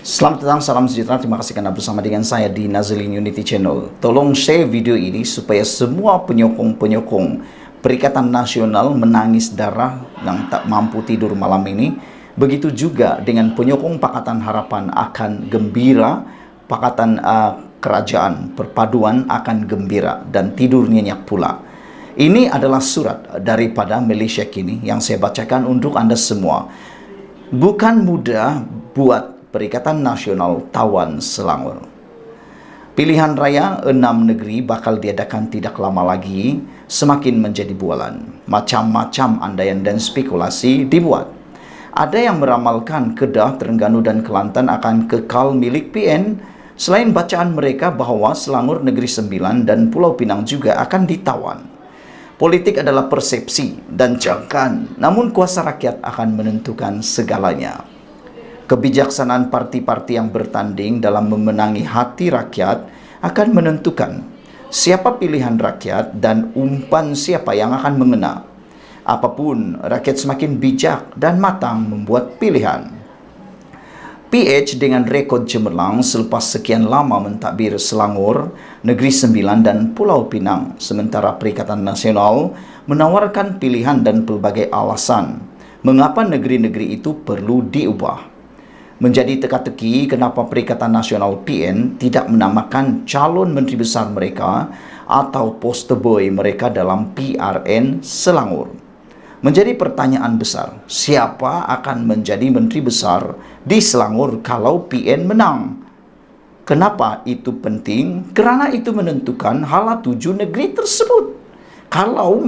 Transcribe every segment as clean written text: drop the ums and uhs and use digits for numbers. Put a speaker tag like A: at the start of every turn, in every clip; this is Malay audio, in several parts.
A: Selamat datang, salam sejahtera. Terima kasih karena bersama dengan saya di Nazlin Unity Channel. Tolong share video ini supaya semua penyokong-penyokong Perikatan Nasional menangis darah yang tak mampu tidur malam ini. Begitu juga dengan penyokong Pakatan Harapan akan gembira, Pakatan Kerajaan Perpaduan akan gembira dan tidur nyenyak pula. Ini adalah surat daripada Malaysia Kini yang saya bacakan untuk Anda semua. Bukan mudah buat Perikatan Nasional tawan Selangor. Pilihan raya 6 negeri bakal diadakan tidak lama lagi, semakin menjadi bualan. Macam-macam andaian dan spekulasi dibuat. Ada yang meramalkan Kedah, Terengganu dan Kelantan akan kekal milik PN, selain bacaan mereka bahawa Selangor Negeri Sembilan dan Pulau Pinang juga akan ditawan. Politik adalah persepsi dan jangkaan, namun kuasa rakyat akan menentukan segalanya. Kebijaksanaan parti-parti yang bertanding dalam memenangi hati rakyat akan menentukan siapa pilihan rakyat dan umpan siapa yang akan mengena. Apapun, rakyat semakin bijak dan matang membuat pilihan. PH dengan rekod cemerlang selepas sekian lama mentadbir Selangor, Negeri Sembilan dan Pulau Pinang, sementara Perikatan Nasional menawarkan pilihan dan pelbagai alasan mengapa negeri-negeri itu perlu diubah. Menjadi teka-teki kenapa Perikatan Nasional PN tidak menamakan calon menteri besar mereka atau poster boy mereka dalam PRN Selangor. Menjadi pertanyaan besar, siapa akan menjadi menteri besar di Selangor kalau PN menang? Kenapa itu penting? Kerana itu menentukan hala tuju negeri tersebut. Kalau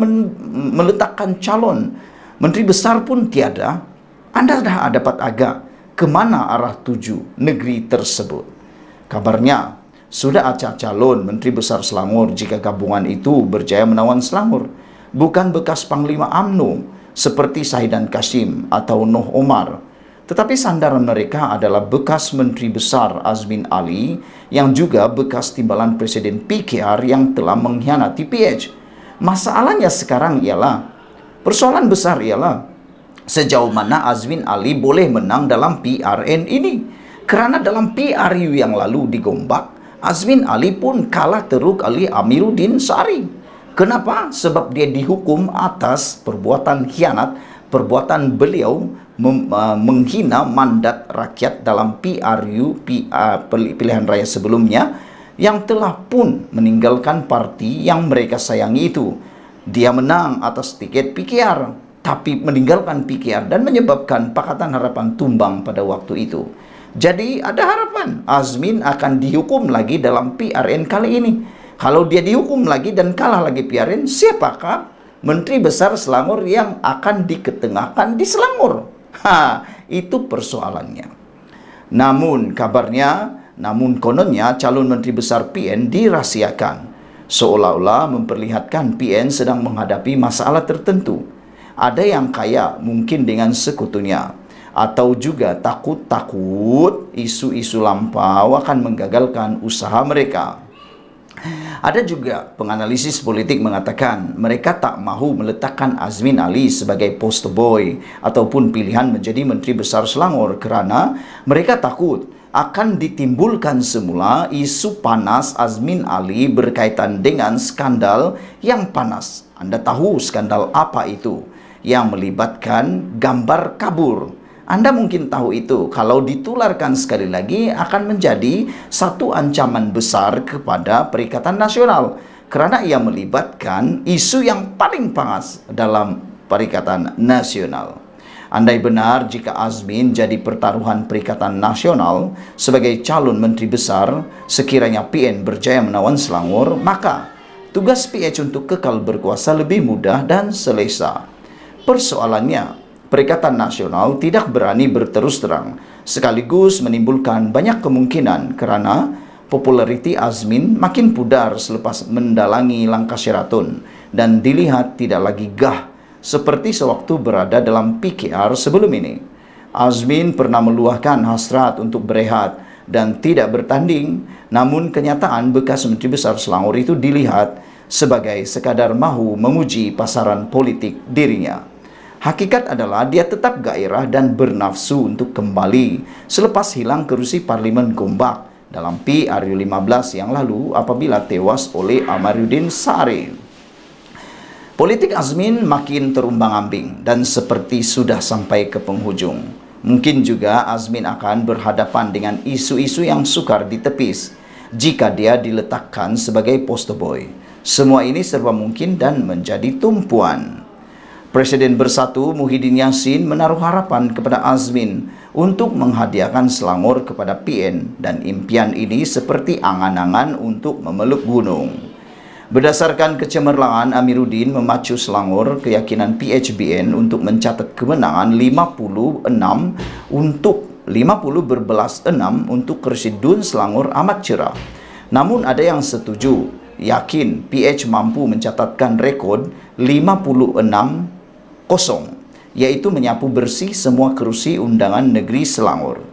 A: meletakkan calon menteri besar pun tiada, Anda dah dapat agak ke mana arah tuju negeri tersebut. Kabarnya, sudah ada calon Menteri Besar Selangor jika gabungan itu berjaya menawan Selangor. Bukan bekas Panglima UMNO seperti Sahidan Kashim atau Noh Omar. Tetapi sandaran mereka adalah bekas Menteri Besar Azmin Ali yang juga bekas timbalan Presiden PKR yang telah mengkhianati PH. Masalahnya sekarang ialah, persoalan besar ialah, sejauh mana Azmin Ali boleh menang dalam PRN ini? Kerana dalam PRU yang lalu di Gombak, Azmin Ali pun kalah teruk oleh Amiruddin Sari. Kenapa? Sebab dia dihukum atas perbuatan khianat, perbuatan beliau menghina mandat rakyat dalam PRU, pilihan raya sebelumnya, yang telah pun meninggalkan parti yang mereka sayangi itu. Dia menang atas tiket PKR, tapi meninggalkan PKR dan menyebabkan Pakatan Harapan tumbang pada waktu itu. Jadi ada harapan Azmin akan dihukum lagi dalam PRN kali ini. Kalau dia dihukum lagi dan kalah lagi PRN, siapakah Menteri Besar Selangor yang akan diketengahkan di Selangor? Itu persoalannya. Namun kononnya calon Menteri Besar PN dirahsiakan, seolah-olah memperlihatkan PN sedang menghadapi masalah tertentu. Ada yang kaya mungkin dengan sekutunya, atau juga takut isu-isu lampau akan menggagalkan usaha mereka. Ada juga penganalisis politik mengatakan mereka tak mahu meletakkan Azmin Ali sebagai poster boy ataupun pilihan menjadi Menteri Besar Selangor kerana mereka takut akan ditimbulkan semula isu panas Azmin Ali berkaitan dengan skandal yang panas. Anda tahu skandal apa itu? Yang melibatkan gambar kabur. Anda mungkin tahu itu. Kalau ditularkan sekali lagi akan menjadi satu ancaman besar kepada Perikatan Nasional kerana ia melibatkan isu yang paling panas dalam Perikatan Nasional. Andai benar jika Azmin jadi pertaruhan Perikatan Nasional sebagai calon menteri besar, sekiranya PN berjaya menawan Selangor, maka tugas PH untuk kekal berkuasa lebih mudah dan selesa. Persoalannya, Perikatan Nasional tidak berani berterus terang, sekaligus menimbulkan banyak kemungkinan kerana populariti Azmin makin pudar selepas mendalangi langkah Sheraton dan dilihat tidak lagi gah seperti sewaktu berada dalam PKR sebelum ini. Azmin pernah meluahkan hasrat untuk berehat dan tidak bertanding, namun kenyataan bekas Menteri Besar Selangor itu dilihat sebagai sekadar mahu memuji pasaran politik dirinya. Hakikat adalah dia tetap gairah dan bernafsu untuk kembali selepas hilang kerusi Parlimen Gombak dalam PRU15 yang lalu apabila tewas oleh Amaruddin Sari. Politik Azmin makin terumbang-ambing dan seperti sudah sampai ke penghujung. Mungkin juga Azmin akan berhadapan dengan isu-isu yang sukar ditepis jika dia diletakkan sebagai poster boy. Semua ini serba mungkin dan menjadi tumpuan. Presiden Bersatu Muhyiddin Yassin menaruh harapan kepada Azmin untuk menghadiahkan Selangor kepada PN dan impian ini seperti angan-angan untuk memeluk gunung. Berdasarkan kecemerlangan Amiruddin memacu Selangor, keyakinan PHBN untuk mencatat kemenangan 56 untuk 50 berbelas 6 untuk kerusi DUN Selangor amat cerah. Namun ada yang setuju, yakin PH mampu mencatatkan rekod 56-0, yaitu menyapu bersih semua kerusi undangan negeri Selangor.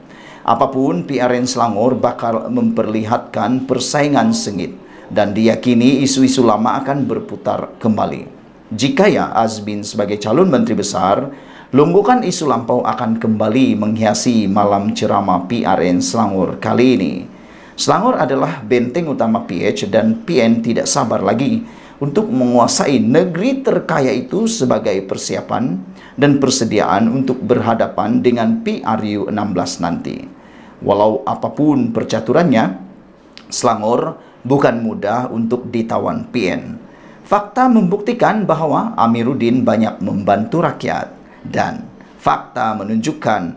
A: Apapun, PRN Selangor bakal memperlihatkan persaingan sengit dan diyakini isu-isu lama akan berputar kembali. Jika ya Azmin sebagai calon menteri besar, lunggukan isu lampau akan kembali menghiasi malam ceramah PRN Selangor kali ini. Selangor adalah benteng utama PH dan PN tidak sabar lagi untuk menguasai negeri terkaya itu sebagai persiapan dan persediaan untuk berhadapan dengan PRU16 nanti. Walau apapun percaturannya, Selangor bukan mudah untuk ditawan PN. Fakta membuktikan bahwa Amiruddin banyak membantu rakyat dan fakta menunjukkan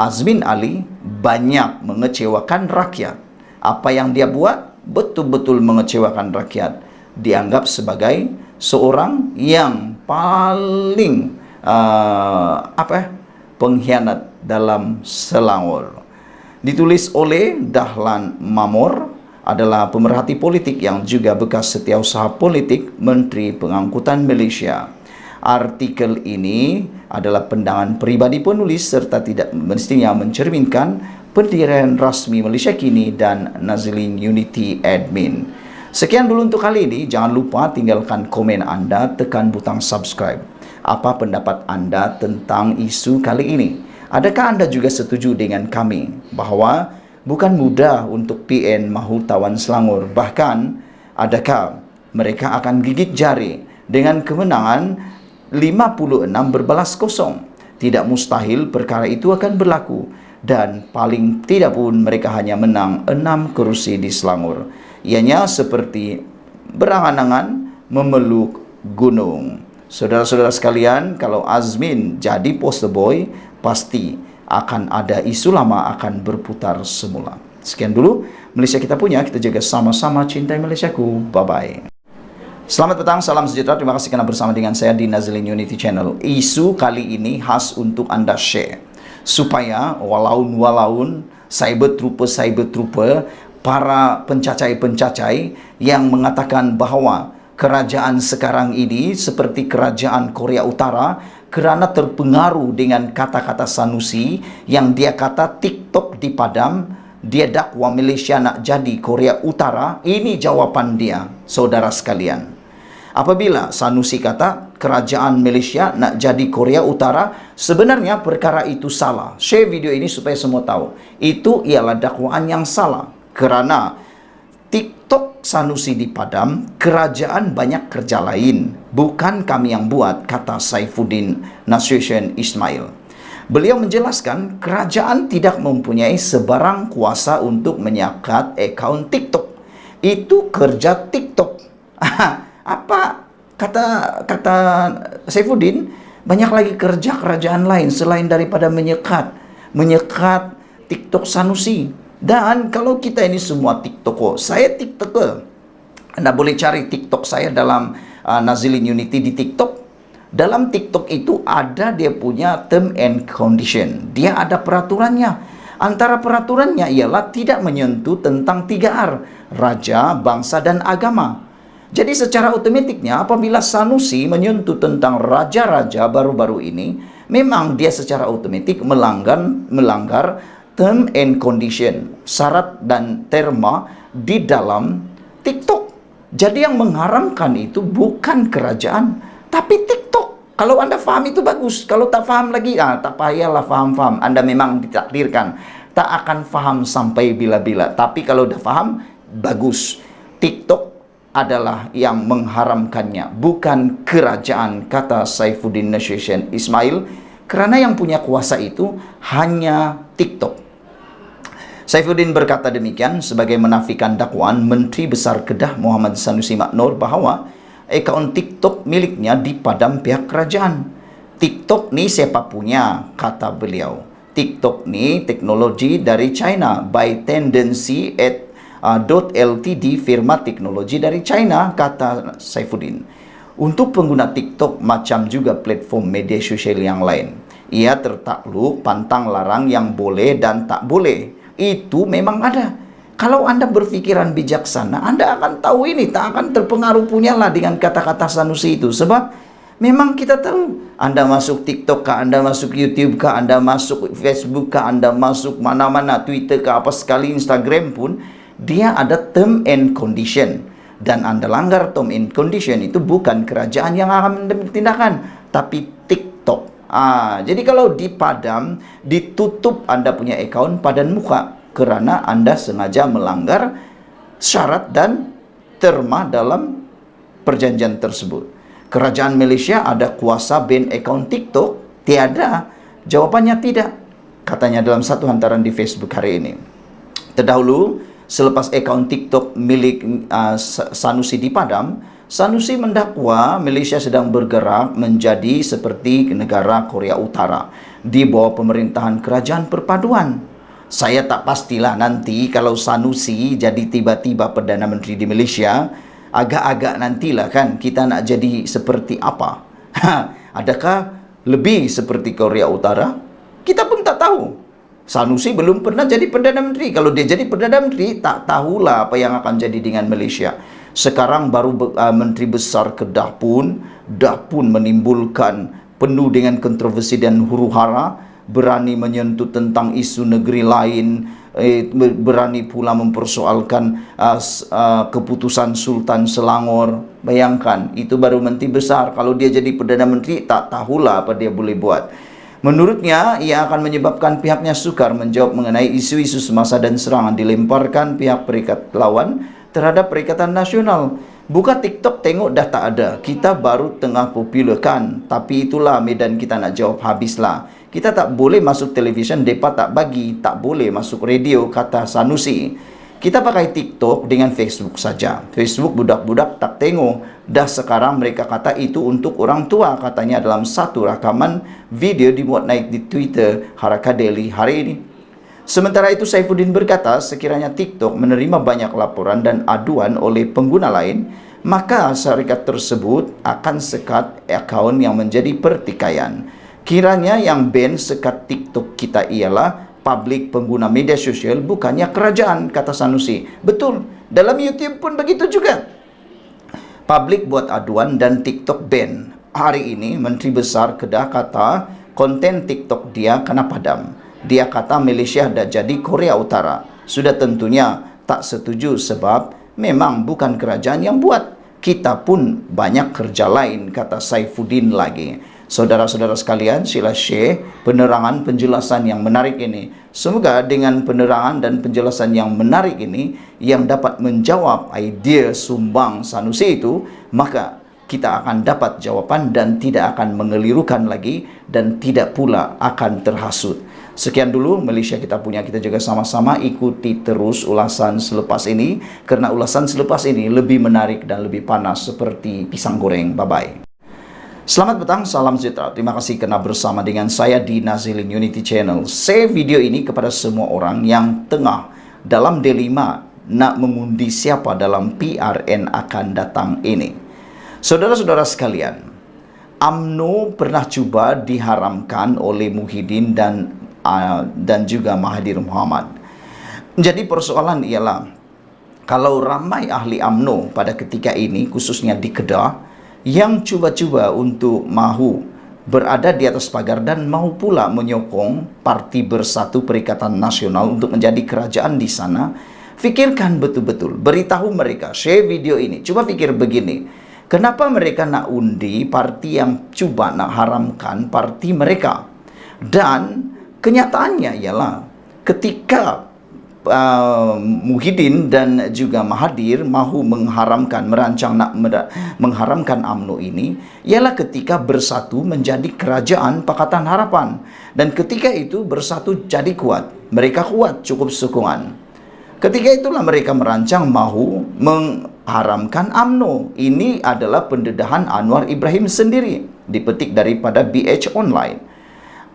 A: Azmin Ali banyak mengecewakan rakyat. Apa yang dia buat betul-betul mengecewakan rakyat. Dianggap sebagai seorang yang paling pengkhianat dalam Selangor. Ditulis oleh Dahlan Mamor, adalah pemerhati politik yang juga bekas setiausaha politik Menteri Pengangkutan Malaysia. Artikel ini adalah pandangan pribadi penulis serta tidak mestinya mencerminkan pendirian rasmi Malaysia Kini dan Nazilin Unity Admin. Sekian dulu untuk kali ini. Jangan lupa tinggalkan komen Anda, tekan butang subscribe. Apa pendapat Anda tentang isu kali ini? Adakah Anda juga setuju dengan kami bahwa bukan mudah untuk PN mahu tawan Selangor? Bahkan, adakah mereka akan gigit jari dengan kemenangan 56 berbalas kosong? Tidak mustahil perkara itu akan berlaku. Dan paling tidak pun mereka hanya menang 6 kerusi di Selangor. Ianya seperti berangan-angan memeluk gunung. Saudara-saudara sekalian, kalau Azmin jadi poster boy, pasti akan ada isu lama akan berputar semula. Sekian dulu Malaysia kita punya, kita jaga sama-sama, cintai Malaysiaku. Bye-bye. Selamat petang, salam sejahtera. Terima kasih karena bersama dengan saya di Nazilin Unity Channel. Isu kali ini khas untuk Anda share, supaya walaun cyber trooper, para pencacai-pencacai yang mengatakan bahwa kerajaan sekarang ini seperti kerajaan Korea Utara kerana terpengaruh dengan kata-kata Sanusi yang dia kata TikTok dipadam, dia dakwa Malaysia nak jadi Korea Utara. Ini jawapan dia, saudara sekalian. Apabila Sanusi kata kerajaan Malaysia nak jadi Korea Utara, sebenarnya perkara itu salah. Share video ini supaya semua tahu. Itu ialah dakwaan yang salah. Kerana TikTok Sanusi dipadam, kerajaan banyak kerja lain. Bukan kami yang buat, kata Saifuddin Nasution Ismail. Beliau menjelaskan kerajaan tidak mempunyai sebarang kuasa untuk menyekat akaun TikTok. Itu kerja TikTok. Apa kata Saifuddin? Banyak lagi kerja kerajaan lain selain daripada menyekat TikTok Sanusi. Dan kalau kita ini semua TikToker, saya TikToker. Anda boleh cari TikTok saya dalam Nazilin Unity di TikTok. Dalam TikTok itu ada dia punya term and condition. Dia ada peraturannya. Antara peraturannya ialah tidak menyentuh tentang 3R, raja, bangsa dan agama. Jadi secara otomatiknya apabila Sanusi menyentuh tentang raja-raja baru-baru ini, memang dia secara otomatik melanggar term and condition, syarat dan terma di dalam TikTok. Jadi yang mengharamkan itu bukan kerajaan, tapi TikTok. Kalau Anda faham itu bagus. Kalau tak faham lagi, tak payahlah faham-faham. Anda memang ditakdirkan tak akan faham sampai bila-bila. Tapi kalau udah faham, bagus. TikTok adalah yang mengharamkannya, bukan kerajaan, kata Saifuddin Nasution Ismail, karena yang punya kuasa itu hanya TikTok. Saifuddin berkata demikian sebagai menafikan dakwaan Menteri Besar Kedah Muhammad Sanusi Maknur bahwa akaun TikTok miliknya dipadam pihak kerajaan. TikTok ni siapa punya, kata beliau. TikTok ni teknologi dari China, by tendency Ltd, firma teknologi dari China, kata Saifuddin. Untuk pengguna TikTok macam juga platform media sosial yang lain, ia tertakluk pantang larang yang boleh dan tak boleh. Itu memang ada. Kalau Anda berpikiran bijaksana, Anda akan tahu ini, tak akan terpengaruh punyalah dengan kata-kata Sanusi itu. Sebab memang kita tahu, Anda masuk TikTok kah, Anda masuk YouTube kah, Anda masuk Facebook kah, Anda masuk mana-mana, Twitter kah, apa sekali Instagram pun, dia ada term and condition. Dan Anda langgar term and condition, itu bukan kerajaan yang akan mengambil tindakan, tapi TikTok. Jadi kalau dipadam, ditutup Anda punya akaun padan muka, kerana Anda sengaja melanggar syarat dan terma dalam perjanjian tersebut. Kerajaan Malaysia ada kuasa ban akaun TikTok? Tiada. Jawapannya tidak, katanya dalam satu hantaran di Facebook hari ini. Terdahulu, selepas akaun TikTok milik Sanusi dipadam, Sanusi mendakwa Malaysia sedang bergerak menjadi seperti negara Korea Utara di bawah pemerintahan kerajaan perpaduan. Saya tak pastilah nanti kalau Sanusi jadi tiba-tiba Perdana Menteri di Malaysia, agak-agak nantilah kan kita nak jadi seperti apa. Adakah lebih seperti Korea Utara? Kita pun tak tahu. Sanusi belum pernah jadi Perdana Menteri. Kalau dia jadi Perdana Menteri, tak tahulah apa yang akan jadi dengan Malaysia. Sekarang baru Menteri Besar Kedah pun menimbulkan penuh dengan kontroversi dan huru-hara, berani menyentuh tentang isu negeri lain, berani pula mempersoalkan keputusan Sultan Selangor. Bayangkan, itu baru Menteri Besar. Kalau dia jadi Perdana Menteri, tak tahulah apa dia boleh buat. Menurutnya, ia akan menyebabkan pihaknya sukar menjawab mengenai isu-isu semasa dan serangan dilemparkan pihak Perikatan Lawan terhadap Perikatan Nasional. Buka TikTok, tengok dah tak ada. Kita baru tengah popular kan. Tapi itulah medan kita nak jawab, habislah. Kita tak boleh masuk televisyen, mereka tak bagi. Tak boleh masuk radio, kata Sanusi. Kita pakai TikTok dengan Facebook saja. Facebook budak-budak tak tengok. Dah sekarang mereka kata itu untuk orang tua, katanya dalam satu rakaman video dimuat naik di Twitter Haraka Daily hari ini. Sementara itu, Saifuddin berkata sekiranya TikTok menerima banyak laporan dan aduan oleh pengguna lain, maka syarikat tersebut akan sekat akaun yang menjadi pertikaian. Kiranya yang ban sekat TikTok kita ialah publik pengguna media sosial, bukannya kerajaan, kata Sanusi. Betul, dalam YouTube pun begitu juga. Publik buat aduan dan TikTok ban. Hari ini, Menteri Besar Kedah kata konten TikTok dia kena padam. Dia kata Malaysia dah jadi Korea Utara. Sudah tentunya tak setuju sebab memang bukan kerajaan yang buat. Kita pun banyak kerja lain, kata Saifuddin lagi. Saudara-saudara sekalian, sila share penerangan penjelasan yang menarik ini. Semoga dengan penerangan dan penjelasan yang menarik ini yang dapat menjawab idea sumbang Sanusi itu, maka kita akan dapat jawapan dan tidak akan mengelirukan lagi dan tidak pula akan terhasut. Sekian dulu Malaysia kita punya, kita juga sama-sama ikuti terus ulasan selepas ini, karena ulasan selepas ini lebih menarik dan lebih panas seperti pisang goreng. Bye-bye. Selamat petang, salam sejahtera. Terima kasih kerana bersama dengan saya di Nazilin Unity Channel. Share video ini kepada semua orang yang tengah dalam dilema nak mengundi siapa dalam PRN akan datang ini. Saudara-saudara sekalian, UMNO pernah cuba diharamkan oleh Muhyiddin dan juga Mahathir Mohamad. Jadi persoalan ialah, kalau ramai ahli UMNO pada ketika ini, khususnya di Kedah, yang cuba-cuba untuk mahu berada di atas pagar dan mahu pula menyokong Parti Bersatu Perikatan Nasional untuk menjadi kerajaan di sana, fikirkan betul-betul, beritahu mereka, share video ini. Coba fikir begini, Kenapa mereka nak undi parti yang cuba nak haramkan parti mereka? Dan kenyataannya ialah ketika Muhyiddin dan juga Mahathir mahu merancang nak mengharamkan UMNO ini, ialah ketika bersatu menjadi kerajaan Pakatan Harapan. Dan ketika itu bersatu jadi kuat. Mereka kuat, cukup sokongan. Ketika itulah mereka merancang mahu mengharamkan UMNO. Ini adalah pendedahan Anwar Ibrahim sendiri, dipetik daripada BH Online.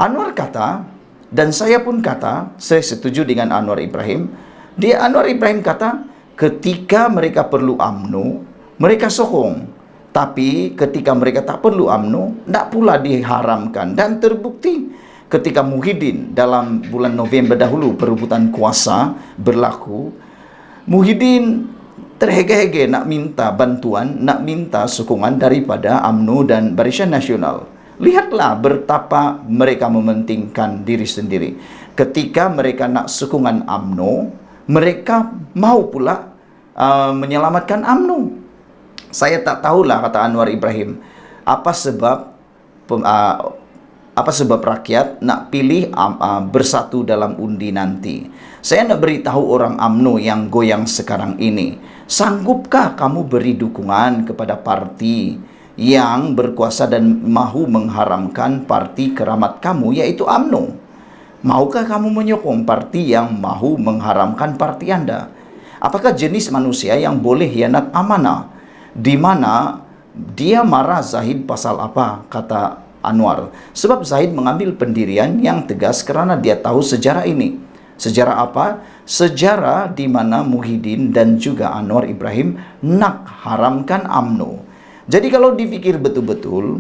A: Anwar kata, dan saya pun kata, saya setuju dengan Anwar Ibrahim. Anwar Ibrahim kata, ketika mereka perlu UMNO, mereka sokong. Tapi ketika mereka tak perlu UMNO, tak pula diharamkan. Dan terbukti ketika Muhyiddin dalam bulan November dahulu perebutan kuasa berlaku, Muhyiddin terhege-hege nak minta bantuan, nak minta sokongan daripada UMNO dan Barisan Nasional. Lihatlah betapa mereka mementingkan diri sendiri. Ketika mereka nak sokongan UMNO, mereka mau pula menyelamatkan UMNO. Saya tak tahulah, kata Anwar Ibrahim, apa sebab rakyat nak pilih bersatu dalam undi nanti. Saya nak beritahu orang UMNO yang goyang sekarang ini, sanggupkah kamu beri dukungan kepada parti yang berkuasa dan mahu mengharamkan parti keramat kamu, yaitu UMNO? Maukah kamu menyokong parti yang mahu mengharamkan parti Anda? Apakah jenis manusia yang boleh hianat amanah? Di mana dia marah Zahid pasal apa? Kata Anwar. Sebab Zahid mengambil pendirian yang tegas kerana dia tahu sejarah ini. Sejarah apa? Sejarah di mana Muhyiddin dan juga Anwar Ibrahim nak haramkan UMNO. Jadi kalau dipikir betul-betul,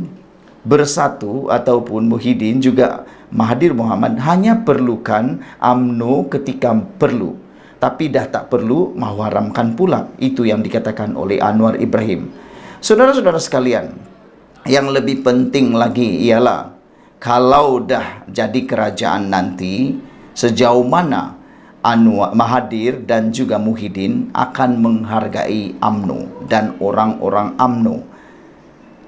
A: bersatu ataupun Muhyiddin juga Mahathir Mohamad hanya perlukan UMNO ketika perlu. Tapi dah tak perlu, mahu haramkan pula. Itu yang dikatakan oleh Anwar Ibrahim. Saudara-saudara sekalian, yang lebih penting lagi ialah kalau dah jadi kerajaan nanti, sejauh mana Mahathir dan juga Muhyiddin akan menghargai UMNO dan orang-orang UMNO.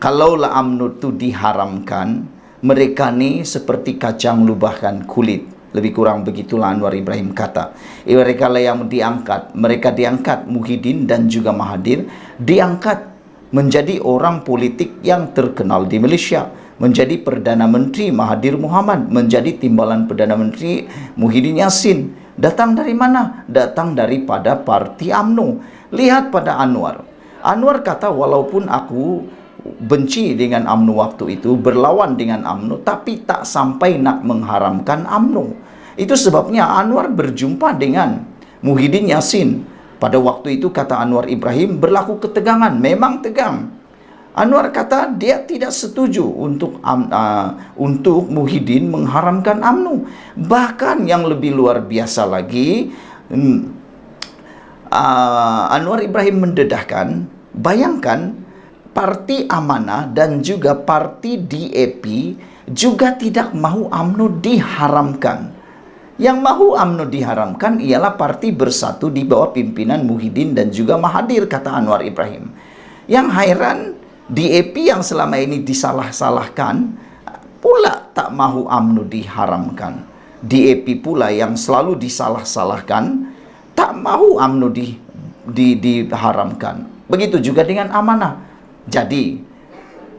A: Kalaulah UMNO itu diharamkan, mereka ni seperti kacang lubahkan kulit. Lebih kurang begitulah Anwar Ibrahim kata. Mereka lah yang diangkat. Mereka diangkat, Muhyiddin dan juga Mahathir diangkat menjadi orang politik yang terkenal di Malaysia. Menjadi Perdana Menteri Mahathir Mohamad, menjadi Timbalan Perdana Menteri Muhyiddin Yassin. Datang dari mana? Datang daripada parti UMNO. Lihat pada Anwar. Anwar kata, walaupun aku benci dengan UMNO waktu itu, berlawan dengan UMNO, tapi tak sampai nak mengharamkan UMNO. Itu sebabnya Anwar berjumpa dengan Muhyiddin Yassin. Pada waktu itu, kata Anwar Ibrahim, berlaku ketegangan, memang tegang. Anwar kata dia tidak setuju untuk Muhyiddin mengharamkan UMNO. Bahkan yang lebih luar biasa lagi, Anwar Ibrahim mendedahkan, bayangkan Parti Amanah dan juga Parti DAP juga tidak mahu UMNO diharamkan. Yang mahu UMNO diharamkan ialah Parti Bersatu di bawah pimpinan Muhyiddin dan juga Mahathir, kata Anwar Ibrahim. Yang heran, DAP yang selama ini disalah-salahkan pula tak mahu UMNO diharamkan. DAP pula yang selalu disalah-salahkan tak mahu UMNO diharamkan. Begitu juga dengan Amanah. Jadi,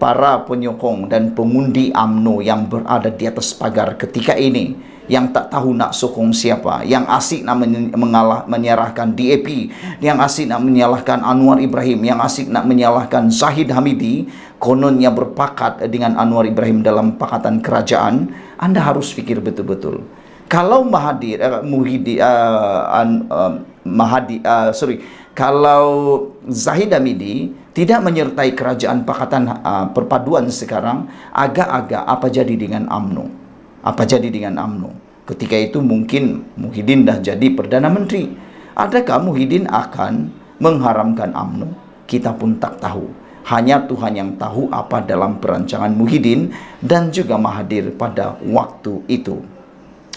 A: para penyokong dan pengundi UMNO yang berada di atas pagar ketika ini, yang tak tahu nak sokong siapa, yang asik nak menyalahkan DAP, yang asik nak menyalahkan Anwar Ibrahim, yang asik nak menyalahkan Zahid Hamidi, kononnya berpakat dengan Anwar Ibrahim dalam pakatan kerajaan, Anda harus fikir betul-betul. Kalau kalau Zahid Hamidi tidak menyertai kerajaan pakatan perpaduan sekarang, agak-agak apa jadi dengan UMNO? Apa jadi dengan UMNO? Ketika itu mungkin Muhyiddin dah jadi Perdana Menteri. Adakah Muhyiddin akan mengharamkan UMNO? Kita pun tak tahu. Hanya Tuhan yang tahu apa dalam perancangan Muhyiddin dan juga Mahathir pada waktu itu.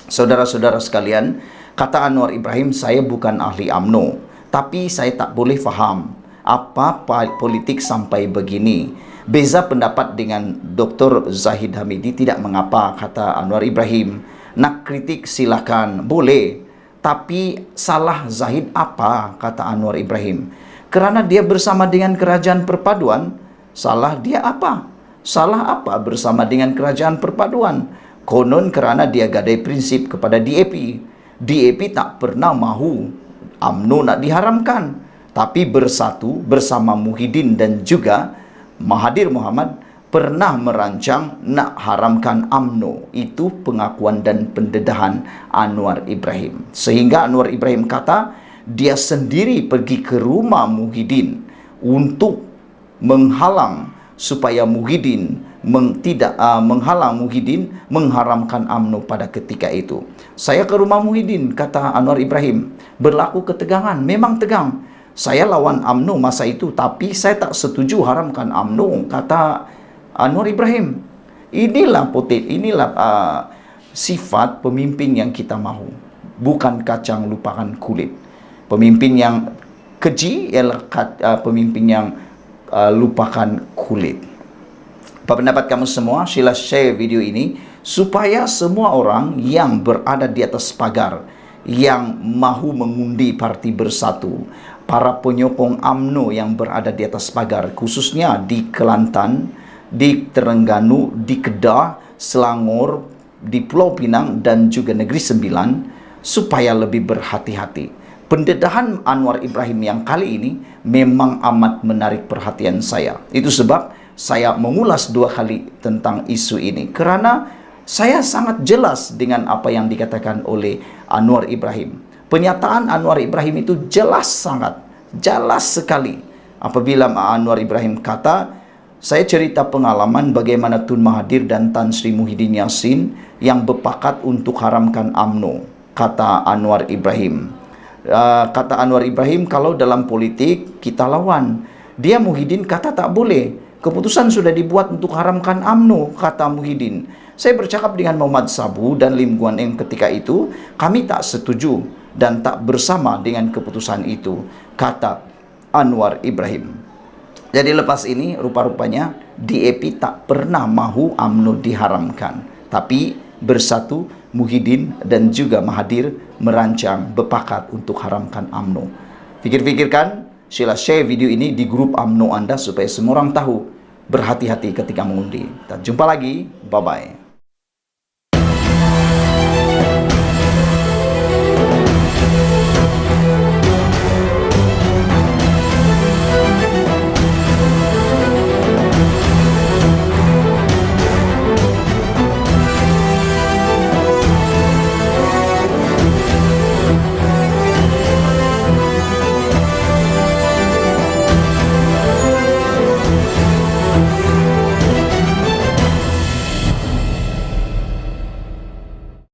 A: Saudara-saudara sekalian, kata Anwar Ibrahim, saya bukan ahli UMNO, tapi saya tak boleh faham apa politik sampai begini. Beza pendapat dengan Dr. Zahid Hamidi, tidak mengapa, kata Anwar Ibrahim. Nak kritik silakan, boleh. Tapi salah Zahid apa, kata Anwar Ibrahim. Kerana dia bersama dengan kerajaan perpaduan, salah dia apa? Salah apa bersama dengan kerajaan perpaduan? Konon kerana dia gadai prinsip kepada DAP. DAP tak pernah mahu UMNO nak diharamkan, tapi bersatu bersama Muhyiddin dan juga Mahathir Mohamad pernah merancang nak haramkan UMNO. Itu pengakuan dan pendedahan Anwar Ibrahim. Sehingga Anwar Ibrahim kata dia sendiri pergi ke rumah Muhyiddin untuk menghalang supaya Muhyiddin menghalang Muhyiddin mengharamkan UMNO pada ketika itu. Saya ke rumah Muhyiddin, kata Anwar Ibrahim, berlaku ketegangan, memang tegang. Saya lawan UMNO masa itu, tapi saya tak setuju haramkan UMNO, kata Anwar Ibrahim. Inilah sifat pemimpin yang kita mahu. Bukan kacang lupakan kulit. Pemimpin yang keji ialah pemimpin yang lupakan kulit. Apa pendapat kamu semua? Sila share video ini supaya semua orang yang berada di atas pagar, yang mahu mengundi Parti Bersatu, para penyokong UMNO yang berada di atas pagar, khususnya di Kelantan, di Terengganu, di Kedah, Selangor, di Pulau Pinang dan juga Negeri Sembilan, supaya lebih berhati-hati. Pendedahan Anwar Ibrahim yang kali ini memang amat menarik perhatian saya. Itu sebab saya mengulas 2 kali tentang isu ini, kerana saya sangat jelas dengan apa yang dikatakan oleh Anwar Ibrahim. Pernyataan Anwar Ibrahim itu jelas, sangat jelas sekali. Apabila Anwar Ibrahim kata, saya cerita pengalaman bagaimana Tun Mahathir dan Tan Sri Muhyiddin Yassin yang berpakat untuk haramkan UMNO, kata Anwar Ibrahim. Kata Anwar Ibrahim, kalau dalam politik kita lawan. Dia Muhyiddin kata tak boleh. Keputusan sudah dibuat untuk haramkan UMNO, kata Muhyiddin. Saya bercakap dengan Muhammad Sabu dan Lim Guan Eng ketika itu, kami tak setuju dan tak bersama dengan keputusan itu, kata Anwar Ibrahim. Jadi lepas ini rupa-rupanya DAP tak pernah mahu UMNO diharamkan, tapi bersatu Muhyiddin dan juga Mahathir merancang berpakat untuk haramkan UMNO. Fikir-fikirkan, sila share video ini di grup UMNO Anda supaya semua orang tahu. Berhati-hati ketika mengundi. Kita jumpa lagi, bye-bye.